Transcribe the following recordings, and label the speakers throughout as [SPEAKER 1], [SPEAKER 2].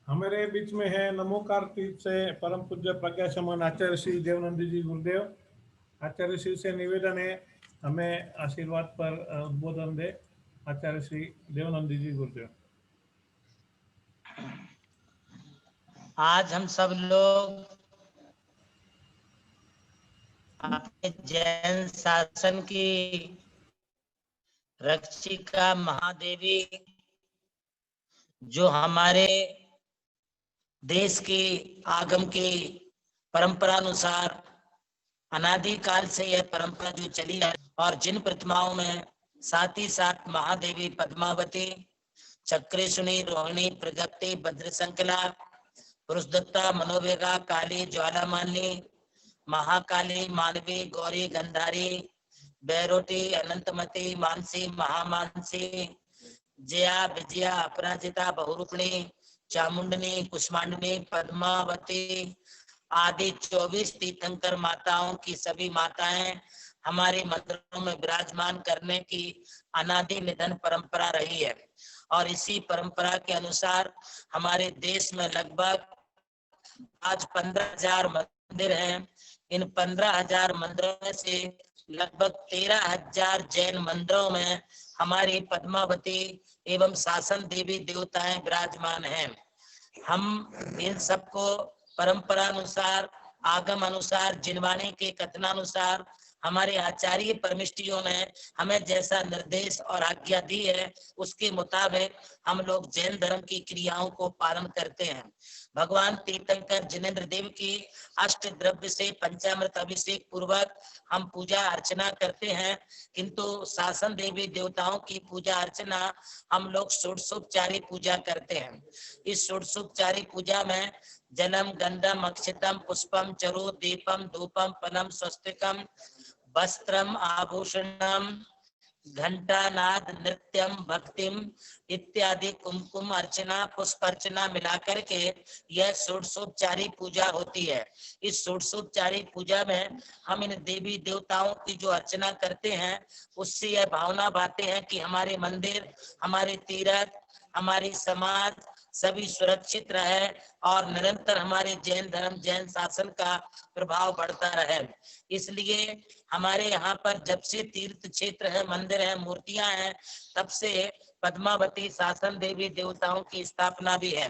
[SPEAKER 1] हमारे बीच में है नमोकार तीर्थ से परम पूज्य प्रज्ञाचमन आचार्य श्री देवनंदी जी गुरुदेव। आचार्य श्री से निवेदन है हमें आशीर्वाद पर उद्बोधन दे। आचार्य श्री देवनंदी जी गुरुदेव।
[SPEAKER 2] आज हम सब लोग अपने जैन शासन की रक्षिका महादेवी, जो हमारे देश की आगम की परंपरा अनुसार अनादिकाल से यह परंपरा जो चली है, और जिन प्रतिमाओं में साथ ही साथ महादेवी पद्मावती, चक्रेशुनी, रोहिणी, प्रगति, भद्रशंकला, पुरुषदत्ता, मनोवेगा, काली, ज्वालामाली, महाकाली, मानवी, गौरी, गंधारी, बैरोटी, अनंतमती, मानसी, महामानसी, जया, विजया, अपराजिता, बहुरूपिणी, चामुंडनी, कुष्मांडनी, पद्मावती आदि 24 तीर्थंकर माताओं की सभी माताएं हमारे मंदिरों में विराजमान करने की अनादि निधन परंपरा रही है। और इसी परंपरा के अनुसार हमारे देश में लगभग आज 15,000 मंदिर हैं। इन 15,000 मंदिरों में से लगभग 13,000 जैन मंदिरों में हमारी पद्मावती एवं शासन देवी देवताएं विराजमान हैं। हम इन सबको परंपरा अनुसार, आगम अनुसार, जिनवाणी के कथनानुसार हमारे आचार्य परमिष्टियों ने हमें जैसा निर्देश और आज्ञा दी है, उसके मुताबिक हम लोग जैन धर्म की क्रियाओं को पालन करते हैं। भगवान तीर्थंकर जिनेन्द्र देव की अष्ट द्रव्य से पंचामृत अभिषेक पूर्वक हम पूजा अर्चना करते हैं, किंतु शासन देवी देवताओं की पूजा अर्चना हम लोग षोडशोपचारी पूजा करते हैं। इस षोडशोपचारी पूजा में जलम, गंधम, अक्षतम, पुष्पम, चरु, दीपम, धूपम, फलम, स्वस्तिकम, वस्त्रम, आभूषणम, घंटा, नाद, नृत्यम, भक्तिम इत्यादि कुमकुम अर्चना, पुष्प अर्चना मिलाकर के यह षोडशोपचारी पूजा होती है। इस षोडशोपचारी पूजा में हम इन देवी देवताओं की जो अर्चना करते हैं, उससे यह भावना भाते हैं कि हमारे मंदिर, हमारे तीर्थ, हमारी समाज सभी सुरक्षित रहे और निरंतर हमारे जैन धर्म, जैन शासन का प्रभाव बढ़ता रहे। इसलिए हमारे यहाँ पर जब से तीर्थ क्षेत्र है, मंदिर है, मूर्तियां हैं, तब से पद्मावती शासन देवी देवताओं की स्थापना भी है।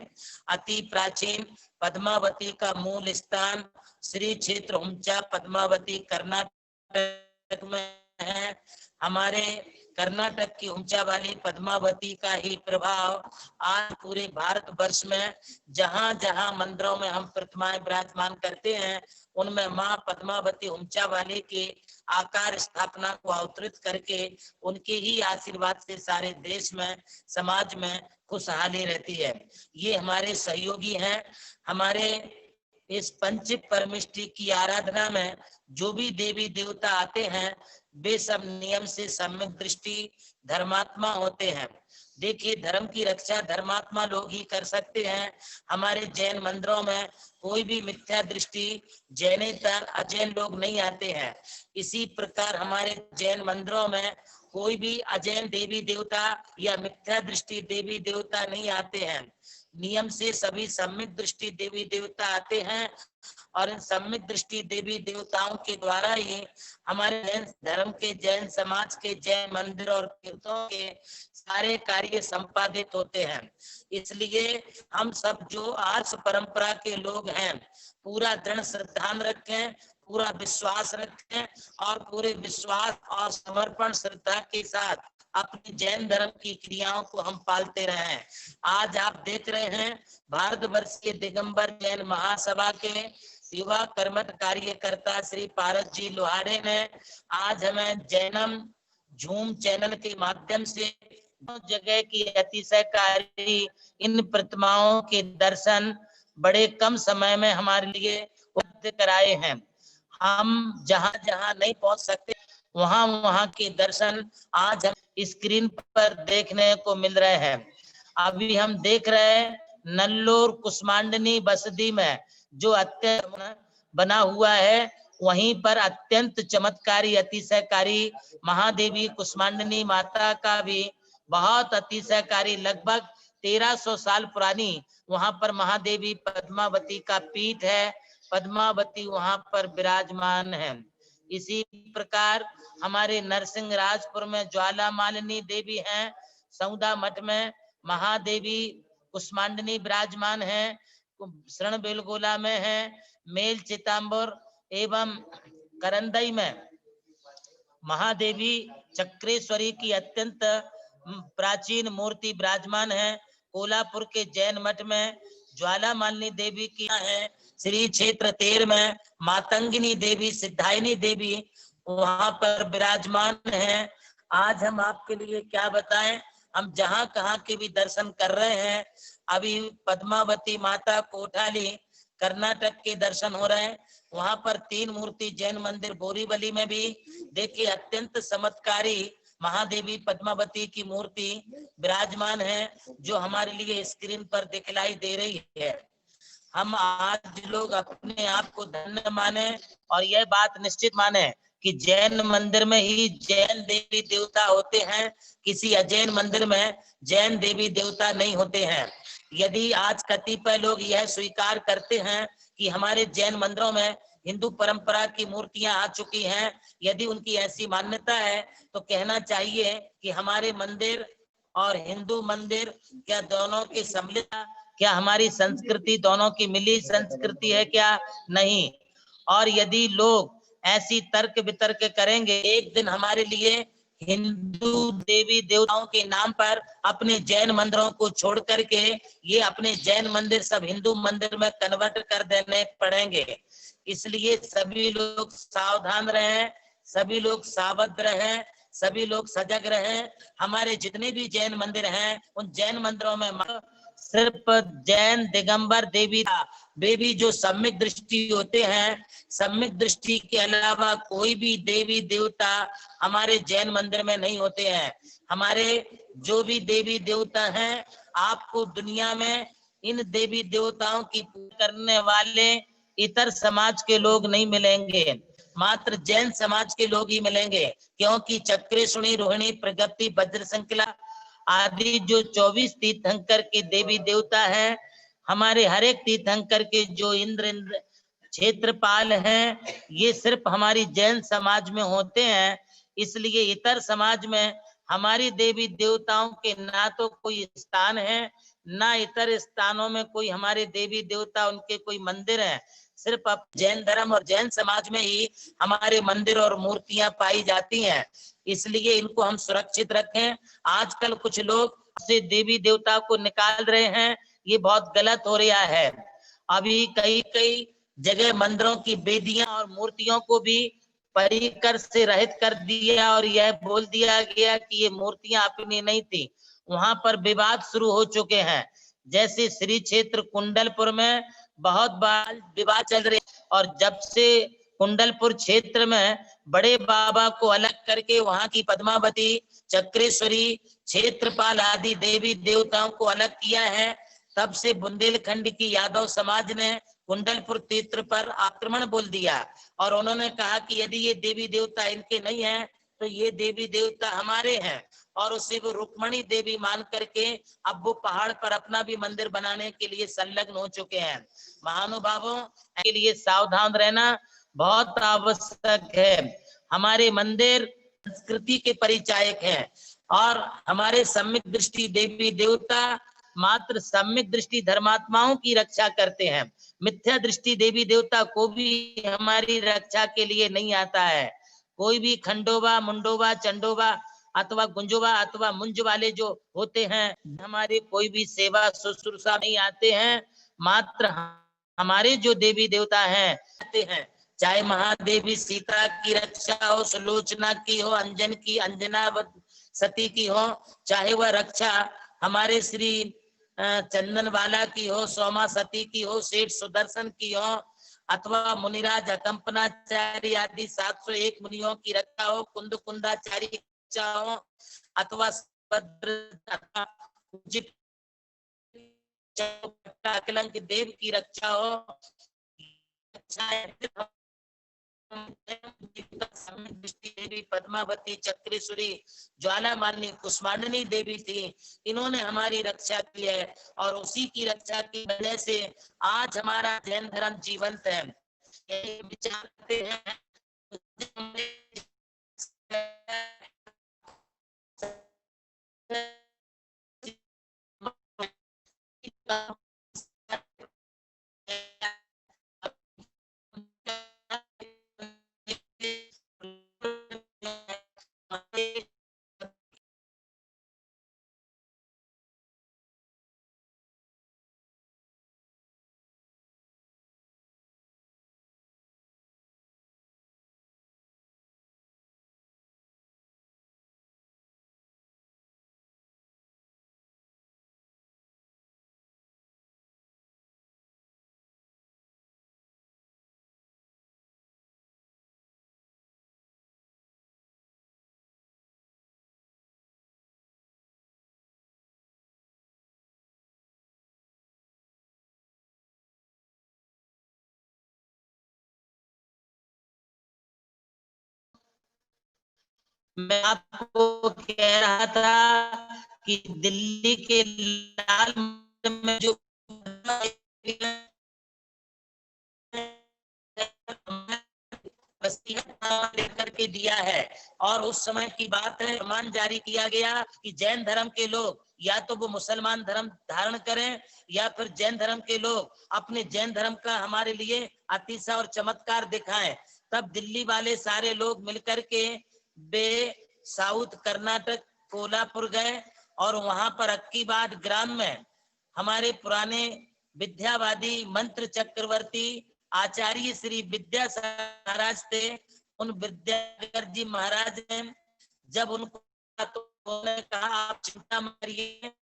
[SPEAKER 2] अति प्राचीन पद्मावती का मूल स्थान श्री क्षेत्र हुंचा पद्मावती कर्नाटक में है। हमारे कर्नाटक की ऊंचा वाली पद्मावती का ही प्रभाव आज पूरे भारत वर्ष में जहां जहां मंदिरों में हम प्रतिमाएं विराजमान करते हैं, उनमें मां पद्मावती ऊंचा वाली की आकार स्थापना को अवतरित करके उनके ही आशीर्वाद से सारे देश में, समाज में खुशहाली रहती है। ये हमारे सहयोगी हैं। हमारे इस पंच परमिष्टि की आराधना में जो भी देवी देवता आते हैं, वे सब नियम से सम्यक दृष्टि धर्मात्मा होते हैं। देखिए, धर्म की रक्षा धर्मात्मा लोग ही कर सकते हैं। हमारे जैन मंदिरों में कोई भी मिथ्या दृष्टि जैनेतर अजैन लोग नहीं आते हैं। इसी प्रकार हमारे जैन मंदिरों में कोई भी अजैन देवी देवता या मिथ्या दृष्टि देवी देवता नहीं आते हैं। नियम से सभी सम्यक दृष्टि देवी देवता आते हैं और इन सम्यक दृष्टि देवी देवताओं के द्वारा ही हमारे जैन धर्म के, जैन समाज के, जैन मंदिर और तीर्थों के सारे कार्य संपादित होते हैं। इसलिए हम सब जो आर्ष परंपरा के लोग हैं, पूरा दृढ़ श्रद्धा रखें, पूरा विश्वास रखें और पूरे विश्वास और समर्पण श्रद्धा के साथ अपने जैन धर्म की क्रियाओं को हम पालते रहे। आज आप देख रहे हैं भारतवर्ष के दिगंबर जैन महासभा के युवा कर्मठ कार्यकर्ता श्री पारस जी लोहारे ने आज हमें जैनम झूम चैनल के माध्यम से जगह की अतिशयकारी इन प्रतिमाओं के दर्शन बड़े कम समय में हमारे लिए उपलब्ध कराए हैं। हम जहां जहां नहीं पहुंच सकते, वहां वहां के दर्शन आज हम स्क्रीन पर देखने को मिल रहे हैं। अभी हम देख रहे हैं नल्लोर कुष्मांडनी बसदी में जो अत्यंत बना हुआ है, वहीं पर अत्यंत चमत्कारी, अतिशयकारी महादेवी कुष्मांडनी माता का भी बहुत अतिशयकारी लगभग 1300 साल पुरानी वहां पर महादेवी पद्मावती का पीठ है। पद्मावती वहां पर विराजमान है। इसी प्रकार हमारे नरसिंहराजपुर में ज्वाला मालिनी देवी हैं। सौदा मठ में महादेवी कुष्मांडनी विराजमान है। शरण बेलगोला में है। मेल चितंबर एवं करंदई में महादेवी चक्रेश्वरी की अत्यंत प्राचीन मूर्ति विराजमान है। कोल्हापुर के जैन मठ में ज्वाला मालिनी देवी की है। श्री क्षेत्र तेर में मातंगिनी देवी सिद्धायनी देवी वहां पर विराजमान है। आज हम आपके लिए क्या बताएं, हम जहां कहां के भी दर्शन कर रहे हैं। अभी पद्मावती माता कोठाली कर्नाटक के दर्शन हो रहे हैं। वहां पर 3 मूर्ति जैन मंदिर बोरीवली में भी देखिए अत्यंत चमत्कारी महादेवी पद्मावती की मूर्ति विराजमान है, जो हमारे लिए स्क्रीन पर दिखलाई दे रही है। हम आज लोग अपने आप को धन्य माने और यह बात निश्चित माने कि जैन मंदिर में ही जैन देवी देवता होते हैं। किसी अजैन मंदिर में जैन देवी देवता नहीं होते हैं। यदि आज कतिपय लोग यह स्वीकार करते हैं कि हमारे जैन मंदिरों में हिंदू परंपरा की मूर्तियां आ चुकी हैं, यदि उनकी ऐसी मान्यता है तो कहना चाहिए कि हमारे मंदिर और हिंदू मंदिर क्या दोनों के सम्मिलित, क्या हमारी संस्कृति दोनों की मिली संस्कृति है क्या? नहीं। और यदि लोग ऐसी तर्क वितर्क करेंगे, एक दिन हमारे लिए हिंदू देवी देवताओं के नाम पर अपने जैन मंदिरों को छोड़ करके ये अपने जैन मंदिर सब हिंदू मंदिर में कन्वर्ट कर देने पड़ेंगे। इसलिए सभी लोग सावधान रहें, सभी लोग सावध रहें, सभी लोग सजग रहें। हमारे जितने भी जैन मंदिर हैं उन जैन मंदिरों में सिर्फ जैन दिगंबर देवी वे भी जो सम्यक दृष्टि होते हैं, सम्यक दृष्टि के अलावा कोई भी देवी देवता हमारे जैन मंदिर में नहीं होते हैं। हमारे जो भी देवी देवता हैं, आपको दुनिया में इन देवी देवताओं की पूजा करने वाले इतर समाज के लोग नहीं मिलेंगे, मात्र जैन समाज के लोग ही मिलेंगे। क्योंकि चक्रेश्वरी, रोहिणी, प्रगति, वज्र संकला आदि जो 24 तीर्थंकर के देवी देवता हैं, हमारे हर एक तीर्थंकर के जो इंद्र क्षेत्रपाल हैं, ये सिर्फ हमारी जैन समाज में होते हैं। इसलिए इतर समाज में हमारी देवी देवताओं के ना तो कोई स्थान है, ना इतर स्थानों में कोई हमारे देवी देवता उनके कोई मंदिर है। सिर्फ अब जैन धर्म और जैन समाज में ही हमारे मंदिर और मूर्तियां पाई जाती हैं। इसलिए इनको हम सुरक्षित रखें। आजकल कुछ लोग से देवी देवता को निकाल रहे हैं, ये बहुत गलत हो रहा है। अभी कई कई जगह मंदिरों की वेदियां और मूर्तियों को भी परिकर से रहित कर दिया और यह बोल दिया गया कि ये मूर्तियां अपनी नहीं थी। वहां पर विवाद शुरू हो चुके हैं। जैसे श्री क्षेत्र कुंडलपुर में बहुत बार विवाद चल रहे, और जब से कुंडलपुर क्षेत्र में बड़े बाबा को अलग करके वहां की पद्मावती, चक्रेश्वरी, क्षेत्रपाल आदि देवी देवताओं को अलग किया है, तब से बुंदेलखंड की यादव समाज ने कुंडलपुर तीर्थ पर आक्रमण बोल दिया और उन्होंने कहा कि यदि ये देवी देवता इनके नहीं है तो ये देवी देवता हमारे हैं। और उसे वो रुक्मणी देवी मान करके अब वो पहाड़ पर अपना भी मंदिर बनाने के लिए संलग्न हो चुके हैं। महानुभावों के लिए सावधान रहना बहुत आवश्यक है। हमारे मंदिर संस्कृति के परिचायक हैं और हमारे सम्यक दृष्टि देवी देवता मात्र सम्यक दृष्टि धर्मात्माओं की रक्षा करते हैं। मिथ्या दृष्टि देवी देवता को भी हमारी रक्षा के लिए नहीं आता है। कोई भी खंडोबा, मुंडोबा, चंडोबा अथवा गुंजोबा अथवा मुंज वाले जो होते हैं, हमारे कोई भी सेवा शुश्रूषा नहीं आते हैं। मात्र हमारे जो देवी देवता हैं आते हैं। चाहे महादेवी सीता की रक्षा हो, सुलोचना की हो, अंजन की, अंजना सती की हो, चाहे वह रक्षा हमारे श्री चंदन वाला की हो, सोमा सती की हो, सेठ सुदर्शन की हो, अथवा मुनिराज अकंपनाचारी आदि 701 मुनियों की रक्षा हो, कुंद कुंदाचारी की रक्षा हो, अथवा अकलंक देव की रक्षा हो, दृष्टि देवी, पद्मावती, चक्रेश्वरी, ज्वालामालिनी, कुष्मांडनी देवी थी। इन्होंने हमारी रक्षा की है और उसी की रक्षा की वजह से आज हमारा जैन धर्म जीवंत है। यही विचारते हैं मैं आपको कह रहा था कि दिल्ली के लाल में जो लेकर के दिया है और उस समय की बात है, फरमान जारी किया गया कि जैन धर्म के लोग या तो वो मुसलमान धर्म धारण करें या फिर जैन धर्म के लोग अपने जैन धर्म का हमारे लिए अतिशय और चमत्कार दिखाएं। तब दिल्ली वाले सारे लोग मिलकर के वे साउथ कर्नाटक कोल्हापुर गए और वहां पर अक्कीबाद ग्राम में हमारे पुराने विद्यावादी मंत्र चक्रवर्ती आचार्य श्री विद्यासागर महाराज थे। उन विद्यासागर जी महाराज ने जब उनको तो उन्होंने कहा आप चिंता मत करिए,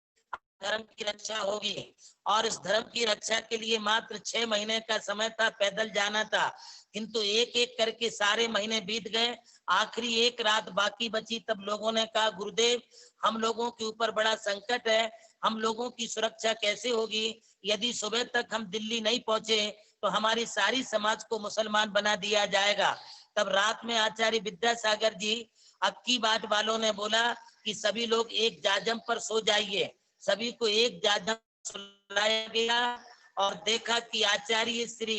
[SPEAKER 2] धर्म की रक्षा होगी। और इस धर्म की रक्षा के लिए मात्र 6 महीने का समय था, पैदल जाना था, किंतु एक एक करके सारे महीने बीत गए। आखिरी एक रात बाकी बची, तब लोगों ने कहा गुरुदेव हम लोगों के ऊपर बड़ा संकट है, हम लोगों की सुरक्षा कैसे होगी? यदि सुबह तक हम दिल्ली नहीं पहुंचे तो हमारी सारी समाज को मुसलमान बना दिया जाएगा। तब रात में आचार्य विद्यासागर जी अक्कीबाद वालों ने बोला कि सभी लोग एक जाजम पर सो जाइए। सभी को एक जाजम सुलाया गया और देखा कि आचार्य श्री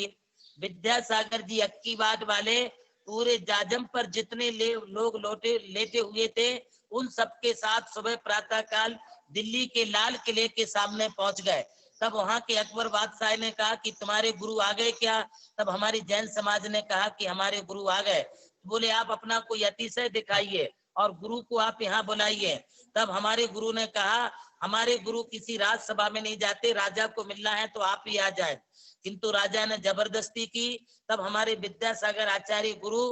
[SPEAKER 2] विद्यासागर जी अक्कीबाद वाले पूरे जाजम पर जितने लोग लेटे हुए थे उन सबके साथ सुबह प्रातः काल दिल्ली के लाल किले के सामने पहुंच गए। तब वहां के अकबर बादशाह ने कहा कि तुम्हारे गुरु आ गए क्या? तब हमारी जैन समाज ने कहा कि हमारे गुरु आ गए। बोले आप अपना कोई अतिशय दिखाइए और गुरु को आप यहाँ बुलाइए। तब हमारे गुरु ने कहा हमारे गुरु किसी राजसभा में नहीं जाते, राजा को मिलना है तो आप ही आ जाए। किंतु राजा ने जबरदस्ती की। तब हमारे विद्यासागर आचार्य गुरु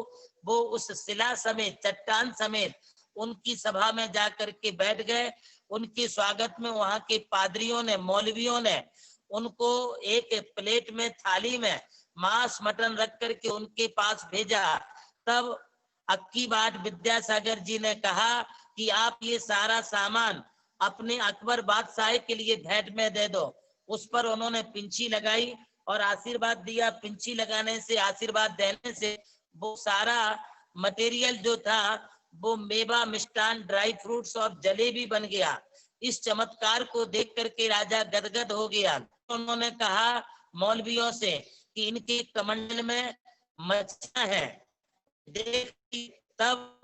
[SPEAKER 2] वो उस शिला समेत चट्टान समेत उनकी सभा में जाकर के बैठ गए। उनके स्वागत में वहां के पादरियों ने, मौलवियों ने उनको एक प्लेट में, थाली में मांस मटन रख करके उनके पास भेजा। तब अक्कीबाद विद्यासागर जी ने कहा कि आप ये सारा सामान अपने अकबर बादशाह के लिए भेंट में दे दो। उस पर उन्होंने पिंची लगाई और आशीर्वाद दिया। पिंची लगाने से, आशीर्वाद देने से वो सारा मटेरियल जो था वो मेवा, मिष्टान, ड्राई फ्रूट्स और जलेबी बन गया। इस चमत्कार को देख करके राजा गदगद हो गया। उन्होंने कहा मौलवियों से कि इनके कमंडल में मच्छियां हैं। तब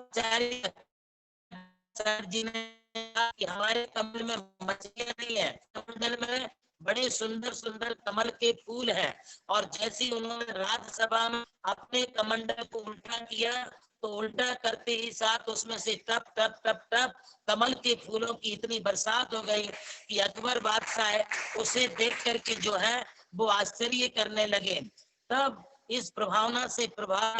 [SPEAKER 2] सर जी ने कहा कि हमारे कमल में मछलियां नहीं है, कमंडल में बड़े सुंदर सुंदर कमल के फूल हैं। और जैसे उन्होंने राज्यसभा में अपने कमंडल को उल्टा किया तो उल्टा करते ही साथ उसमें से टप टप टप टप कमल के फूलों की इतनी बरसात हो गई कि अकबर बादशाह उसे देख करके जो है वो आश्चर्य करने लगे। तब इस प्रभावना से प्रभाव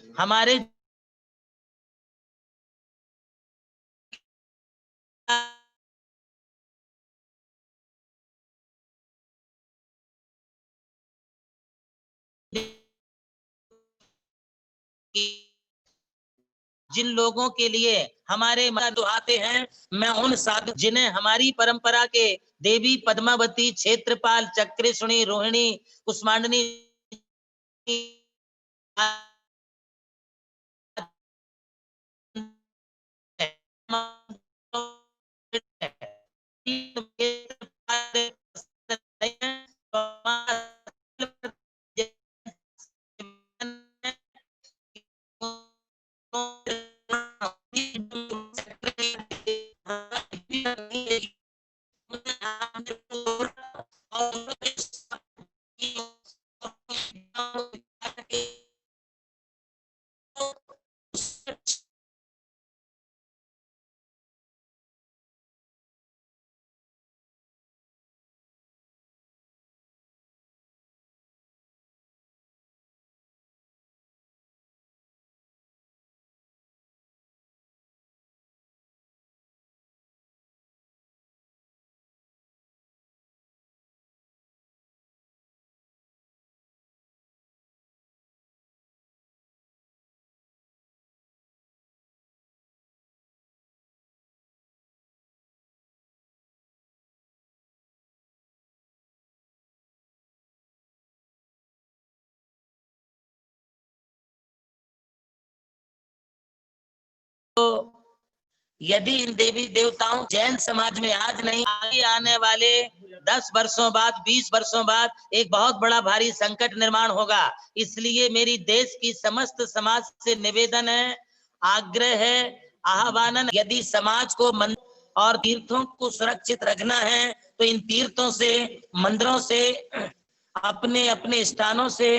[SPEAKER 2] हमारे जिन लोगों के लिए हमारे दुआते हैं, मैं उन साधु जिन्हें हमारी परंपरा के देवी पद्मावती, क्षेत्रपाल, चक्रेश्वरी, रोहिणी, कुष्मांडनी यदि इन देवी देवताओं जैन समाज में आज नहीं, आगे आने वाले 10 वर्षों बाद, 20 वर्षों बाद एक बहुत बड़ा भारी संकट निर्माण होगा। इसलिए मेरी देश की समस्त समाज से निवेदन है, आग्रह है, आह्वान, यदि समाज को और तीर्थों को सुरक्षित रखना है तो इन तीर्थों से, मंदिरों से, अपने अपने स्थानों से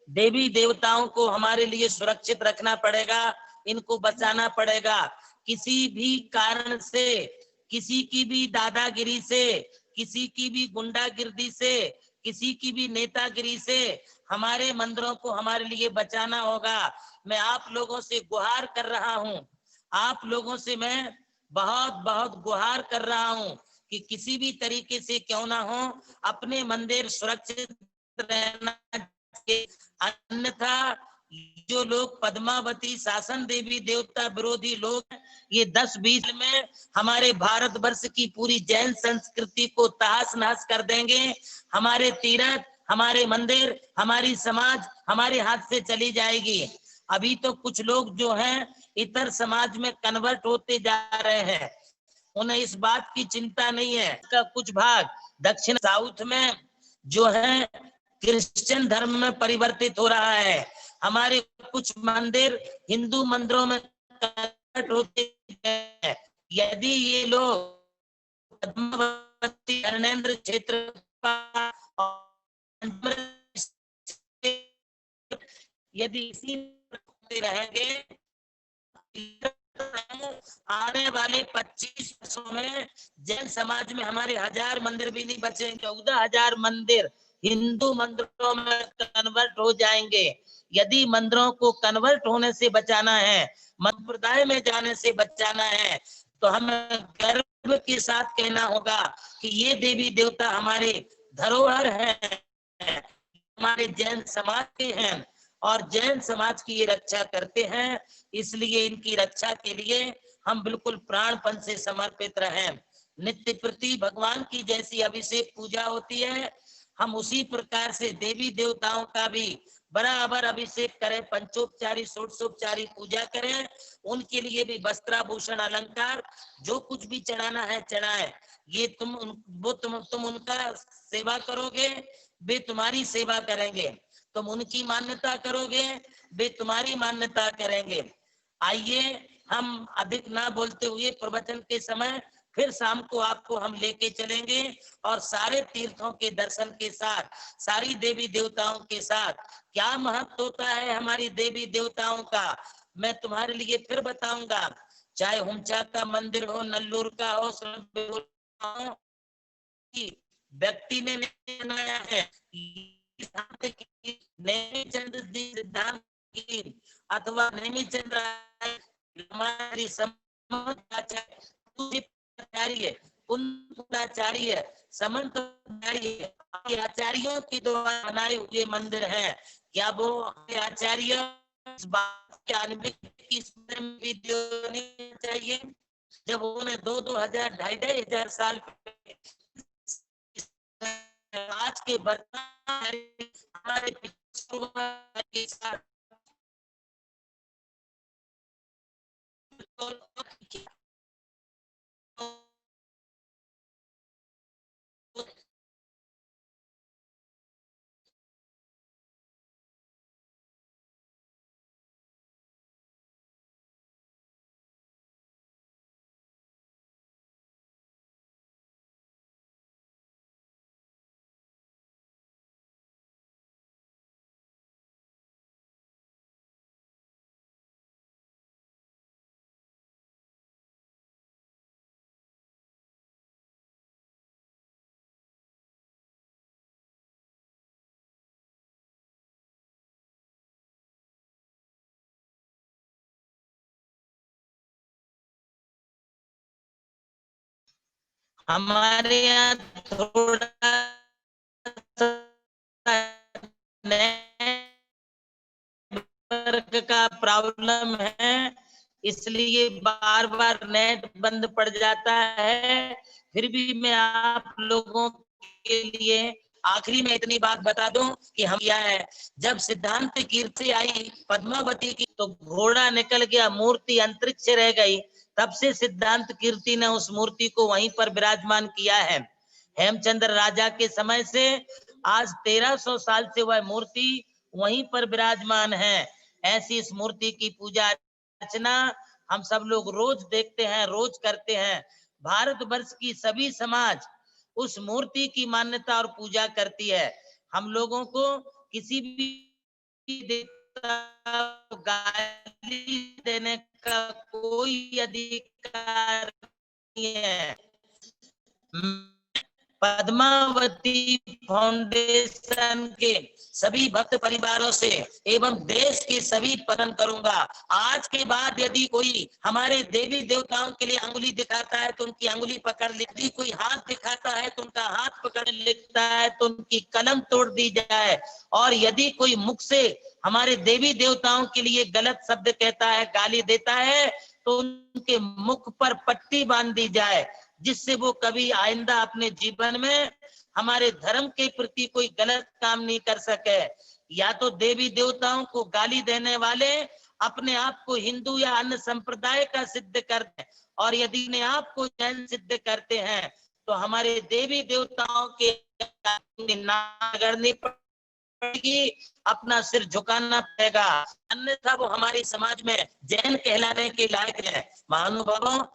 [SPEAKER 2] देवी देवताओं को हमारे लिए सुरक्षित रखना पड़ेगा, इनको बचाना पड़ेगा। किसी भी कारण से, किसी की भी दादागिरी से, किसी की भी गुंडागिर्दी से, किसी की भी नेतागिरी से हमारे मंदिरों को हमारे लिए बचाना होगा। मैं आप लोगों से गुहार कर रहा हूं, आप लोगों से मैं बहुत बहुत गुहार कर रहा हूं कि किसी भी तरीके से क्यों ना हो अपने मंदिर सुरक्षित रहना चाहिए। अन्यथा जो लोग पद्मावती शासन देवी देवता विरोधी लोग, ये 10-20 में हमारे भारतवर्ष की पूरी जैन संस्कृति को तहस नहस कर देंगे। हमारे तीर्थ, हमारे मंदिर, हमारी समाज हमारे हाथ से चली जाएगी। अभी तो कुछ लोग जो हैं इतर समाज में कन्वर्ट होते जा रहे हैं, उन्हें इस बात की चिंता नहीं है। का कुछ भाग दक्षिण साउथ में जो है क्रिश्चियन धर्म में परिवर्तित हो रहा है। हमारे कुछ मंदिर हिंदू मंदिरों में कन्वर्ट होते हैं। यदि ये लोग पद्मावती, धर्मेंद्र क्षेत्र यदि इसी रहेंगे, आने वाले 25 वर्षों में जैन समाज में हमारे 1000 मंदिर भी नहीं बचेंगे। 14,000 मंदिर हिंदू मंदिरों में कन्वर्ट हो जाएंगे। यदि मंदिरों को कन्वर्ट होने से बचाना है, संप्रदाय में जाने से बचाना है, तो हमें गर्व के साथ कहना होगा कि ये देवी देवता हमारे धरोहर हैं, हमारे जैन समाज के हैं और जैन समाज की ये रक्षा करते हैं। इसलिए इनकी रक्षा के लिए हम बिल्कुल प्राणपण से समर्पित रहें। नित्य प्रति भगवान की जैसी अभिषेक पूजा होती है, हम उसी प्रकार से देवी देवताओं का भी बराबर अभिषेक करें, पंचोपचारी षोडशोपचारी पूजा करें। उनके लिए भी वस्त्राभूषण अलंकार जो कुछ भी चढ़ाना है चढ़ाएं। ये तुम उनका सेवा करोगे, वे तुम्हारी सेवा करेंगे। तुम उनकी मान्यता करोगे, वे तुम्हारी मान्यता करेंगे। आइए हम अधिक ना बोलते हुए प्रवचन के समय फिर शाम को आपको हम लेके चलेंगे और सारे तीर्थों के दर्शन के साथ, सारी देवी देवताओं के साथ क्या महत्व होता है हमारी देवी देवताओं का मैं तुम्हारे लिए फिर बताऊंगा। चाहे हुमचा का मंदिर हो, नल्लूर का हो, व्यक्ति ने बनाया है, सिद्धांत की अथवा अथवा नेमिचंद्र हमारी आचार्य कुंदाचार्य समंत आचार्यों के द्वारा बनाए हुए मंदिर हैं। क्या वो आचार्य इस बात के भी चाहिए जब उन्होंने 2-2 हजार 2,500 साल आज के हमारे हमारे यहाँ थोड़ा नेटवर्क का प्रॉब्लम है, इसलिए बार बार नेट बंद पड़ जाता है। फिर भी मैं आप लोगों के लिए आखिरी में इतनी बात बता दूं कि हम यह है, जब सिद्धांत कीर्ति आई पद्मावती की तो घोड़ा निकल गया, मूर्ति अंतरिक्ष रह गई। तब से सिद्धांत कीर्ति ने उस मूर्ति को वहीं पर विराजमान किया है। हेमचंद्र राजा के समय से आज 1300 साल से वह मूर्ति वहीं पर विराजमान है। ऐसी इस मूर्ति की पूजा अर्चना हम सब लोग रोज देखते हैं, रोज करते हैं। भारतवर्ष की सभी समाज उस मूर्ति की मान्यता और पूजा करती है। हम लोगों को किसी भी देवता को गाली देने का कोई अधिकार नहीं है। पद्मावती फाउंडेशन के सभी भक्त परिवारों से एवं देश के सभी पतन करूंगा। आज के बाद यदि कोई हमारे देवी देवताओं के लिए अंगुली दिखाता है तो उनकी अंगुली पकड़ लेती, कोई हाथ दिखाता है तो उनका हाथ पकड़ लेता है तो उनकी कलम तोड़ दी जाए। और यदि कोई मुख से हमारे देवी देवताओं के लिए गलत शब्द कहता है, गाली देता है, तो उनके मुख पर पट्टी बांध दी जाए, जिससे वो कभी आइंदा अपने जीवन में हमारे धर्म के प्रति कोई गलत काम नहीं कर सके। या तो देवी देवताओं को गाली देने वाले अपने आप को हिंदू या अन्य संप्रदाय का सिद्ध करते हैं, और यदि अपने आप को जैन सिद्ध करते हैं तो हमारे देवी देवताओं के करनी पड़ेगी, अपना सिर झुकाना पड़ेगा, अन्यथा वो हमारे समाज में जैन कहलाने के लायक है। महानुभावों,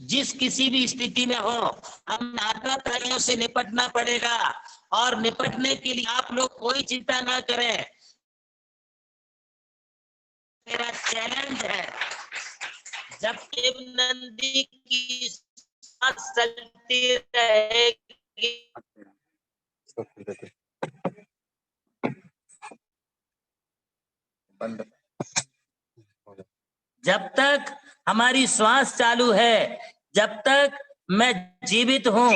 [SPEAKER 2] जिस किसी भी स्थिति में हो, हम आतंकवादियों से निपटना पड़ेगा, और निपटने के लिए आप लोग कोई चिंता ना करें। मेरा चैलेंज है, जब देव नंदी की सांस चलती रहेगी, जब तक हमारी श्वास चालू है, जब तक मैं जीवित हूं,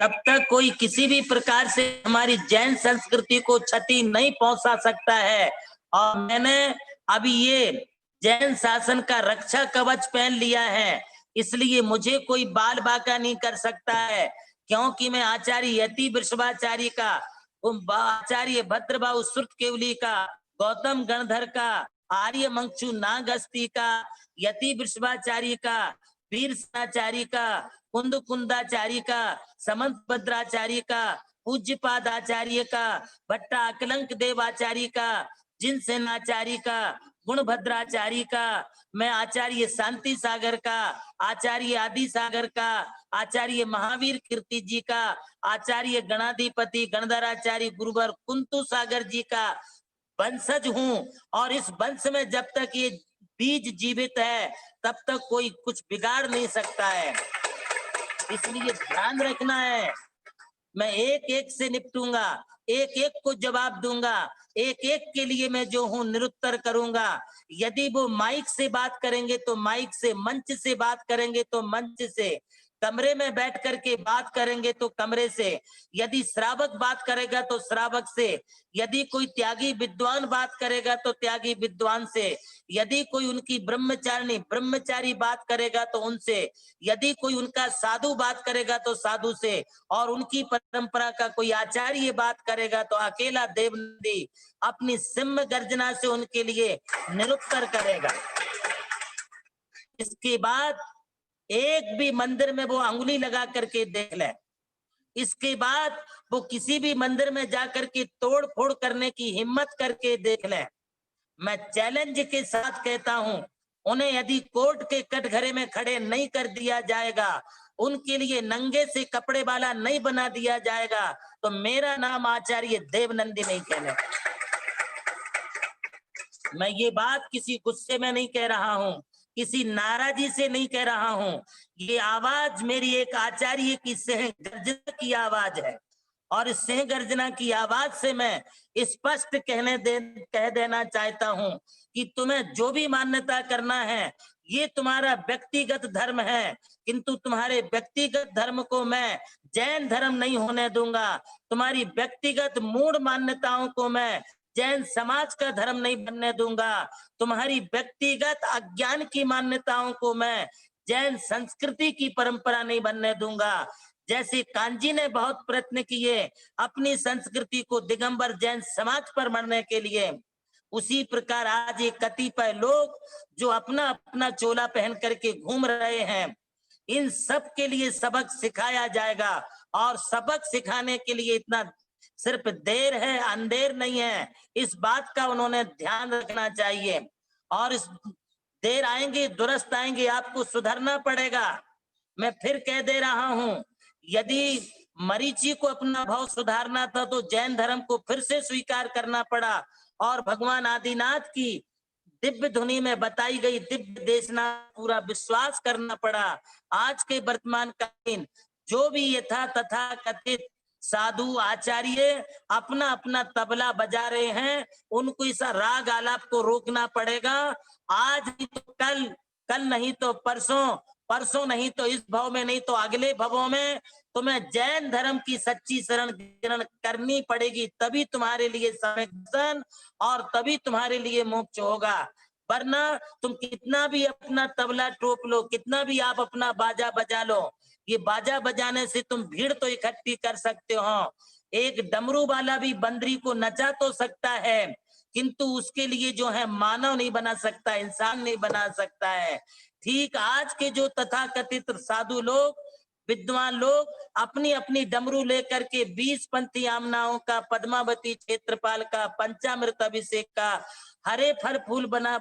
[SPEAKER 2] तब तक कोई किसी भी प्रकार से हमारी जैन संस्कृति को क्षति नहीं पहुंचा सकता है। और मैंने अभी ये जैन शासन का रक्षा कवच पहन लिया है, इसलिए मुझे कोई बाल बांका नहीं कर सकता है, क्योंकि मैं आचार्य यति वृषभाचार्य का, आचार्य भद्रबाहु श्रुत केवली का, गौतम गणधर का आर्य मंक्षु नागस्ती का, यति वृषभाचार्य का, वीर सेनाचार्य का, कुंद कुंदाचार्य का, समंत भद्राचार्य का, पूज्यपाद आचार्य का, भट्टा अकलंक देवाचार्य का, जिन सेनाचार्य का, गुणभद्राचार्य का, मैं आचार्य शांति सागर का, आचार्य आदि सागर का, आचार्य महावीर कीर्ति जी का, आचार्य गणाधिपति गणधराचार्य गुरुवर कुंतु सागर जी का वंशज हूं। और इस वंश में जब तक ये बीज जीवित है तब तक कोई कुछ बिगाड़ नहीं सकता है। इसलिए ध्यान रखना है, मैं एक एक से निपटूंगा, एक एक को जवाब दूंगा, एक एक के लिए मैं जो हूं निरुत्तर करूंगा। यदि वो माइक से बात करेंगे तो माइक से, मंच से बात करेंगे तो मंच से, कमरे में बैठ करके बात करेंगे तो कमरे से, यदि श्रावक बात करेगा तो श्रावक से, यदि कोई त्यागी विद्वान बात करेगा तो त्यागी विद्वान से, यदि कोई उनकी ब्रह्मचारिणी ब्रह्मचारी बात करेगा तो उनसे, यदि कोई उनका साधु बात करेगा तो साधु से, और उनकी परंपरा का कोई आचार्य बात करेगा तो अकेला देवनंदी अपनी सिंह गर्जना से उनके लिए निरुत्तर करेगा। इसके बाद एक भी मंदिर में वो अंगुली लगा करके देख ले, इसके बाद वो किसी भी मंदिर में जाकर के तोड़ फोड़ करने की हिम्मत करके देख ले। मैं चैलेंज के साथ कहता हूं, उन्हें यदि कोर्ट के कटघरे में खड़े नहीं कर दिया जाएगा, उनके लिए नंगे से कपड़े वाला नहीं बना दिया जाएगा, तो मेरा नाम आचार्य देवनंदी नहीं कहने। मैं ये बात किसी गुस्से में नहीं कह रहा हूं, किसी नाराजी से नहीं कह रहा हूं, ये आवाज मेरी एक आचार्य की सिंह गर्जना की आवाज है। और इस सिंह गर्जना की आवाज से मैं स्पष्ट कह देना चाहता हूं कि तुम्हें जो भी मान्यता करना है ये तुम्हारा व्यक्तिगत धर्म है, किंतु तुम्हारे व्यक्तिगत धर्म को मैं जैन धर्म नहीं होने दूंगा। तुम्हारी व्यक्तिगत मूढ़ मान्यताओं को मैं जैन समाज का धर्म नहीं बनने दूंगा। तुम्हारी व्यक्तिगत अज्ञान की मान्यताओं को मैं जैन संस्कृति की परंपरा नहीं बनने दूंगा। जैसे कांजी ने बहुत प्रयत्न किए अपनी संस्कृति को दिगंबर जैन समाज पर मरने के लिए, उसी प्रकार आज ये कतिपय लोग जो अपना अपना चोला पहन करके घूम रहे हैं, इन सब के लिए सबक सिखाया जाएगा। और सबक सिखाने के लिए इतना सिर्फ देर है, अंधेर नहीं है, इस बात का उन्होंने ध्यान रखना चाहिए। और इस देर आएंगे, दुरुस्त आएंगे, आपको सुधरना पड़ेगा। मैं फिर कह दे रहा हूं, यदि मरीचि को अपना भाव सुधारना था तो जैन धर्म को फिर से स्वीकार करना पड़ा और भगवान आदिनाथ की दिव्य ध्वनि में बताई गई दिव्य देशना पूरा विश्वास करना पड़ा। आज के वर्तमान कालीन जो भी यथा तथा कथित साधु आचार्य अपना अपना तबला बजा रहे हैं, उनको इस राग आलाप को रोकना पड़ेगा। आज नहीं तो कल, कल नहीं तो परसों, परसों नहीं तो इस भव में, नहीं तो अगले भवों में तुम्हें जैन धर्म की सच्ची शरण ग्रहण करनी पड़ेगी, तभी तुम्हारे लिए संरक्षण और तभी तुम्हारे लिए मोक्ष होगा। वरना तुम कितना भी अपना तबला टोप लो, कितना भी आप अपना बाजा बजा लो, ये बाजा बजाने से तुम भीड़ तो इकट्ठी कर सकते हो, एक डमरू वाला भी बंदरी को नचा तो सकता है, किंतु उसके लिए जो है मानव नहीं बना सकता, इंसान नहीं बना सकता है। ठीक आज के जो तथाकथित साधु लोग, विद्वान लोग अपनी अपनी डमरू लेकर के 20 पंथी आमनाओं का, पद्मावती क्षेत्रपाल का, पंचामृत अभिषेक का, हरे फल फूल बना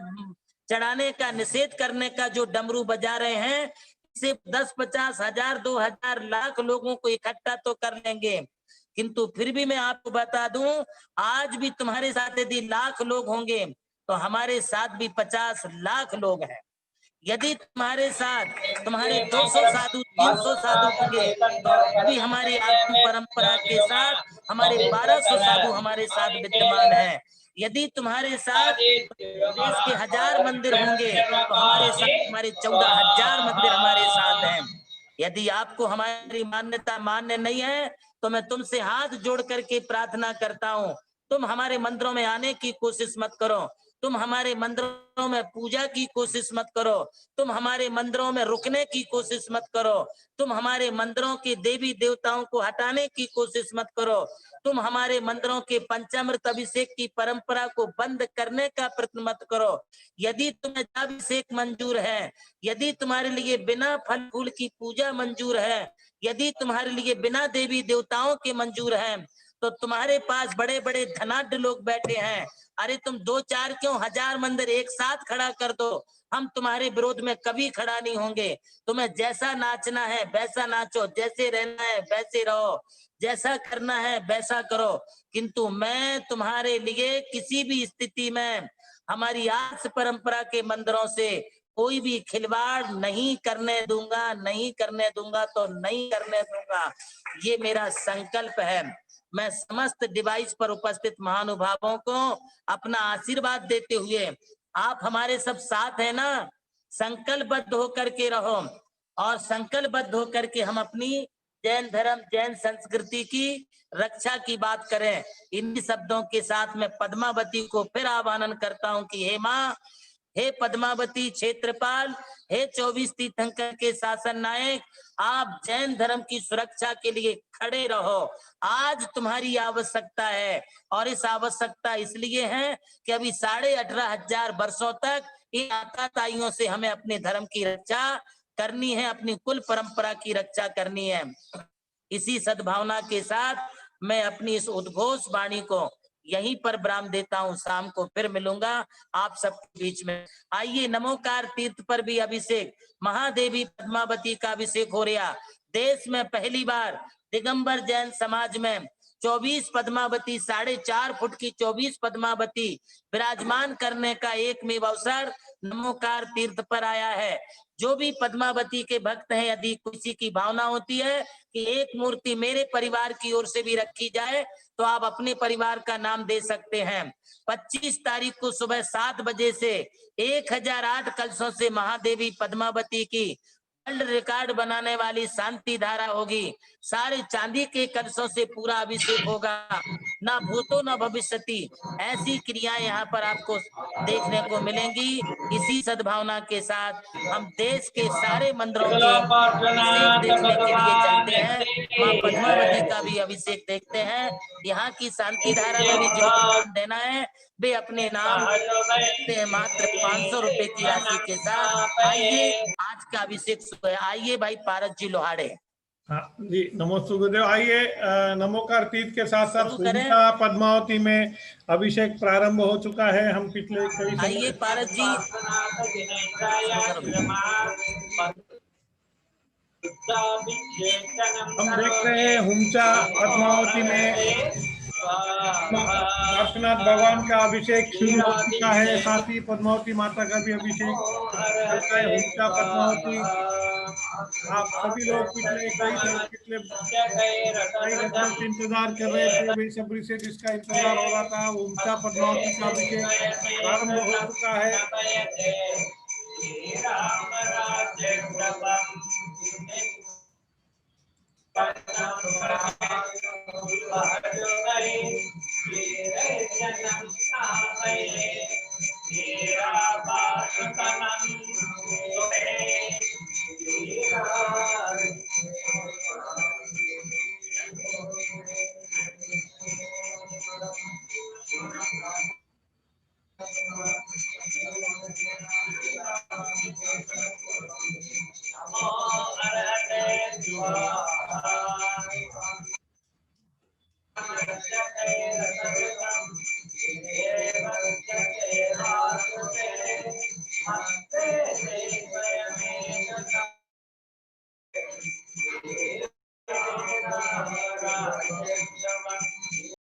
[SPEAKER 2] चढ़ाने का, निषेध करने का जो डमरू बजा रहे हैं, इसे 10, 50, 1000, 2000, लाख लोगों को इकट्ठा तो कर लेंगे, किंतु फिर भी मैं आपको बता दूं, आज भी तुम्हारे साथ यदि लाख लोग होंगे तो हमारे साथ भी 50 लाख लोग हैं। यदि तुम्हारे साथ तुम्हारे 200 साधु, 300 साधु होंगे तो भी हमारी आगम परंपरा के साथ हमारे 1200 साधु हमारे साथ विद्यमान हैं। यदि तुम्हारे साथ देश के 1000 मंदिर होंगे तो हमारे साथ हमारे 14,000 मंदिर हमारे साथ हैं। यदि आपको हमारी मान्यता मान्य नहीं है तो मैं तुमसे हाथ जोड़ करके प्रार्थना करता हूँ, तुम हमारे मंदिरों में आने की कोशिश मत करो। तुम हमारे मंदिरों में पूजा की कोशिश मत करो, तुम हमारे मंदिरों में रुकने की कोशिश मत करो, तुम हमारे मंदिरों के देवी देवताओं को हटाने की कोशिश मत करो, तुम हमारे मंदिरों के पंचामृत अभिषेक की परंपरा को बंद करने का प्रयत्न मत करो। यदि तुम्हें अभिषेक मंजूर है, यदि तुम्हारे लिए बिना फल फूल की पूजा मंजूर है, यदि तुम्हारे लिए बिना देवी देवताओं के मंजूर है, तो तुम्हारे पास बड़े बड़े धनाढ्य लोग बैठे हैं। अरे तुम 2-4 क्यों 1000 मंदिर एक साथ खड़ा कर दो, हम तुम्हारे विरोध में कभी खड़ा नहीं होंगे। तुम्हें जैसा नाचना है वैसा नाचो, जैसे रहना है वैसे रहो, जैसा करना है वैसा करो, किंतु मैं तुम्हारे लिए किसी भी स्थिति में हमारी आर्ष परंपरा के मंदिरों से कोई भी खिलवाड़ नहीं करने दूंगा, नहीं करने दूंगा तो नहीं करने दूंगा। ये मेरा संकल्प है। मैं समस्त डिवाइस पर उपस्थित महानुभावों को अपना आशीर्वाद देते हुए, आप हमारे सब साथ है ना, संकल्पबद्ध होकर के रहो और संकल्पबद्ध होकर के हम अपनी जैन धर्म, जैन संस्कृति की रक्षा की बात करें। इन्हीं शब्दों के साथ मैं पद्मावती को फिर आह्वान करता हूं कि हे माँ, हे पद्मावती क्षेत्रपाल, हे 24 तीर्थंकर के शासन नायक, आप जैन धर्म की सुरक्षा के लिए खड़े रहो। आज तुम्हारी आवश्यकता है और इस आवश्यकता इसलिए है कि अभी 18,500 वर्षों तक इन आताताइयों से हमें अपने धर्म की रक्षा करनी है, अपनी कुल परंपरा की रक्षा करनी है। इसी सद्भावना के साथ मैं अपनी इस उद्घोष वाणी को यहीं पर विराम देता हूं। शाम को फिर मिलूंगा आप सबके बीच में। आइए, नमोकार तीर्थ पर भी अभिषेक, महादेवी पद्मावती का अभिषेक हो रहा। देश में पहली बार दिगंबर जैन समाज में 24 पद्मावती, 4.5 फुट की 24 पद्मावती विराजमान करने का एकमेव अवसर नमोकार तीर्थ पर आया है। जो भी पद्मावती के भक्त हैं, यदि किसी की भावना होती है कि एक मूर्ति मेरे परिवार की ओर से भी रखी जाए, तो आप अपने परिवार का नाम दे सकते हैं। 25 तारीख को सुबह 7 बजे से 1008 कलशों से महादेवी पद्मावती की वर्ल्ड रिकॉर्ड बनाने वाली शांति धारा होगी। सारे चांदी के कलशों से पूरा अभिषेक होगा, ना भूतो न भविष्यति। ऐसी क्रियाएं यहाँ पर आपको देखने को मिलेंगी। इसी सद्भावना के साथ हम देश के सारे मंदिरों के अभिषेक देखने के लिए चलते हैं। माँ पद्मावती का भी अभिषेक देखते हैं। यहाँ की शांति धारा में भी जिनको नाम देना है वे अपने नाम देते हैं मात्र 500 रुपए की राशि के साथ। आइए, आज का अभिषेक सुबह। आइए भाई पारस जी लोहाड़े।
[SPEAKER 1] हाँ जी, नमोस्तु गुरुदेव। आइए, नमोकार तीर्थ के साथ साथ
[SPEAKER 2] शुरू करें।
[SPEAKER 1] हुमचा पद्मावती में अभिषेक प्रारंभ हो चुका है। हम पिछले कई समय
[SPEAKER 2] आइए पारस जी।
[SPEAKER 1] हम देख रहे हैं हुमचा पद्मावती में पार्श्वनाथ भगवान का अभिषेक शुरू हो चुका है। साथ ही पद्मावती माता का भी अभिषेक चलता है। हुमचा पद्मावती, आप सभी लोग पिछले कई घंटों से इंतजार कर रहे थे, बेसब्री से जिसका इंतजार हो रहा था। हुमचा पद्मावती का अभिषेक प्रारंभ हो चुका है।